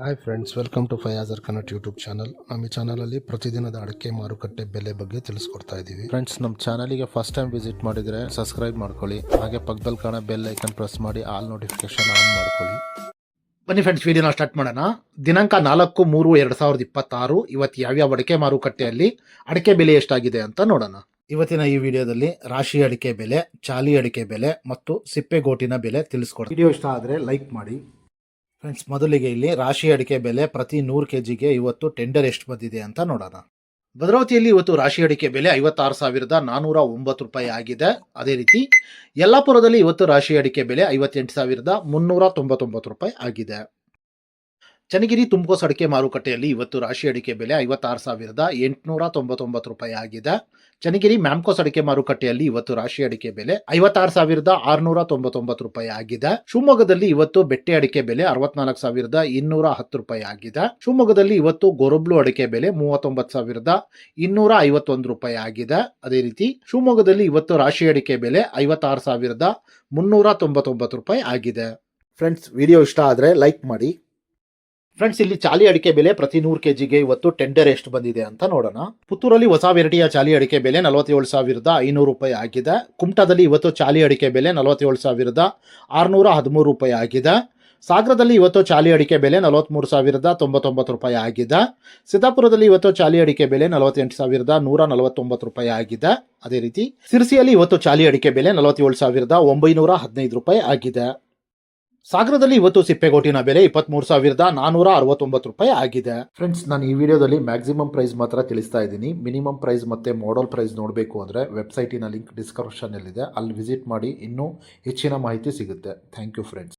Hi friends, welcome to Fayazar Kannada YouTube channel. ನಮ್ಮ ಈ ಚಾನಲಲ್ಲಿ ಪ್ರತಿದಿನದ ಅಡಿಕೆ ಮಾರುಕಟ್ಟೆ ಬೆಲೆ ಬಗ್ಗೆ ತಿಳಿಸ್ಕೊಡ್ತಾ ಇದ್ದೀವಿ. ಫ್ರೆಂಡ್ಸ್, ನಮ್ಮ ಚಾನಲಿಗೆ ಫಸ್ಟ್ ಟೈಮ್ ವಿಸಿಟ್ ಮಾಡಿದರೆ ಸಬ್ಸ್ಕ್ರೈಬ್ ಮಾಡ್ಕೊಳ್ಳಿ. ಹಾಗೆ ಪಕ್ಕದಲ್ಲಿ ಕಾಣೋ ಬೆಲ್ ಐಕನ್ ಪ್ರೆಸ್ ಮಾಡಿ ಆಲ್ ನೋಟಿಫಿಕೇಶನ್ ಆನ್ ಮಾಡ್ಕೊಳ್ಳಿ. ಬನ್ನಿ ಫ್ರೆಂಡ್ಸ್, ವಿಡಿಯೋನ ಸ್ಟಾರ್ಟ್ ಮಾಡೋಣ. ದಿನಾಂಕ 4/3/2026 ಇವತ್ತು ಯಾವ್ಯಾವ ಅಡಿಕೆ ಮಾರುಕಟ್ಟೆಯಲ್ಲಿ ಅಡಿಕೆ ಬೆಲೆ ಎಷ್ಟಾಗಿದೆ ಅಂತ ನೋಡೋಣ. ಇವತ್ತಿನ ಈ ವಿಡಿಯೋದಲ್ಲಿ ರಾಶಿ ಅಡಿಕೆ ಬೆಲೆ, ಚಾಲಿ ಅಡಿಕೆ ಬೆಲೆ ಮತ್ತು ಸಿಪ್ಪೆಗೋಟಿನ ಬೆಲೆ ತಿಳಿಸ್ಕೊಡ್ತೀನಿ. ವಿಡಿಯೋ ಇಷ್ಟ ಆದರೆ ಲೈಕ್ ಮಾಡಿ. ಫ್ರೆಂಡ್ಸ್, ಮೊದಲಿಗೆ ಇಲ್ಲಿ ರಾಶಿ ಅಡಿಕೆ ಬೆಲೆ ಪ್ರತಿ 100 kgಗೆ ಇವತ್ತು ಟೆಂಡರ್ ಎಷ್ಟು ಬಂದಿದೆ ಅಂತ ನೋಡೋಣ. ಭದ್ರಾವತಿಯಲ್ಲಿ ಇವತ್ತು ರಾಶಿ ಅಡಿಕೆ ಬೆಲೆ 56,409 ರೂಪಾಯಿ ಆಗಿದೆ. ಅದೇ ರೀತಿ ಯಲ್ಲಾಪುರದಲ್ಲಿ ಇವತ್ತು ರಾಶಿ ಅಡಿಕೆ ಬೆಲೆ 58,399 ರೂಪಾಯಿ ಆಗಿದೆ. ಚನ್ನಗಿರಿ ತುಮಕೋಸ್ ಅಡಿಕೆ ಮಾರುಕಟ್ಟೆಯಲ್ಲಿ ಇವತ್ತು ರಾಶಿ ಅಡಿಕೆ ಬೆಲೆ 56,899 ರೂಪಾಯಿ ಆಗಿದೆ. ಚನ್ನಗಿರಿ ಮ್ಯಾಮ್ಕೋಸ್ ಅಡಿಕೆ ಮಾರುಕಟ್ಟೆಯಲ್ಲಿ ಇವತ್ತು ರಾಶಿ ಅಡಿಕೆ ಬೆಲೆ 56,699 ರೂಪಾಯಿ ಆಗಿದೆ. ಶಿವಮೊಗ್ಗದಲ್ಲಿ ಇವತ್ತು ಬೆಟ್ಟೆ ಅಡಿಕೆ ಬೆಲೆ 64,210 ರೂಪಾಯಿ ಆಗಿದೆ. ಶಿವಮೊಗ್ಗದಲ್ಲಿ ಇವತ್ತು ಗೊರಬ್ಲು ಅಡಿಕೆ ಬೆಲೆ 39,251 ರೂಪಾಯಿ ಆಗಿದೆ. ಅದೇ ರೀತಿ ಶಿವಮೊಗ್ಗದಲ್ಲಿ ಇವತ್ತು ರಾಶಿ ಅಡಿಕೆ ಬೆಲೆ 56,399 ರೂಪಾಯಿ ಆಗಿದೆ. ಫ್ರೆಂಡ್ಸ್, ವಿಡಿಯೋ ಇಷ್ಟ ಆದರೆ ಲೈಕ್ ಮಾಡಿ. ಫ್ರೆಂಡ್ಸ್, ಇಲ್ಲಿ ಚಾಲಿ ಅಡಿಕೆ ಬೆಲೆ ಪ್ರತಿ 100 kgಗೆ ಇವತ್ತು ಟೆಂಡರ್ ಎಷ್ಟು ಬಂದಿದೆ ಅಂತ ನೋಡೋಣ. ಪುತ್ತೂರಲ್ಲಿ ಹೊಸ ವೆರೈಟಿಯ ಚಾಲಿ ಅಡಿಕೆ ಬೆಲೆ 47,500 ರೂಪಾಯಿ ಆಗಿದೆ. ಕುಮಟಾದಲ್ಲಿ ಇವತ್ತು ಚಾಲಿ ಅಡಿಕೆ ಬೆಲೆ 47,613 ರೂಪಾಯಿ ಆಗಿದೆ. ಸಾಗರದಲ್ಲಿ ಇವತ್ತು ಚಾಲಿ ಅಡಿಕೆ ಬೆಲೆ 43,099 ರೂಪಾಯಿ ಆಗಿದೆ. ಸಿದ್ದಾಪುರದಲ್ಲಿ ಇವತ್ತು ಚಾಲಿ ಅಡಿಕೆ ಬೆಲೆ 48,149 ರೂಪಾಯಿ ಆಗಿದೆ. ಅದೇ ರೀತಿ ಸಿರ್ಸಿಯಲ್ಲಿ ಇವತ್ತು ಚಾಲಿ ಅಡಿಕೆ ಬೆಲೆ 47,915 ರೂಪಾಯಿ ಆಗಿದೆ. ಸಾಗರದಲ್ಲಿ ಇವತ್ತು ಸಿಪ್ಪೆಗೋಟಿನ ಬೆಲೆ 23,469 ರೂಪಾಯಿ ಆಗಿದೆ. ಫ್ರೆಂಡ್ಸ್, ನಾನು ಈ ವಿಡಿಯೋದಲ್ಲಿ ಮ್ಯಾಕ್ಸಿಮಮ್ ಪ್ರೈಸ್ ಮಾತ್ರ ತಿಳಿಸ್ತಾ ಇದ್ದೀನಿ. ಮಿನಿಮಮ್ ಪ್ರೈಸ್ ಮತ್ತು ಮಾಡಲ್ ಪ್ರೈಸ್ ನೋಡಬೇಕು ಅಂದರೆ ವೆಬ್ಸೈಟಿನ ಲಿಂಕ್ ಡಿಸ್ಕ್ರಿಪ್ಷನಲ್ಲಿದೆ, ಅಲ್ಲಿ ವಿಸಿಟ್ ಮಾಡಿ ಇನ್ನೂ ಹೆಚ್ಚಿನ ಮಾಹಿತಿ ಸಿಗುತ್ತೆ. Thank you friends.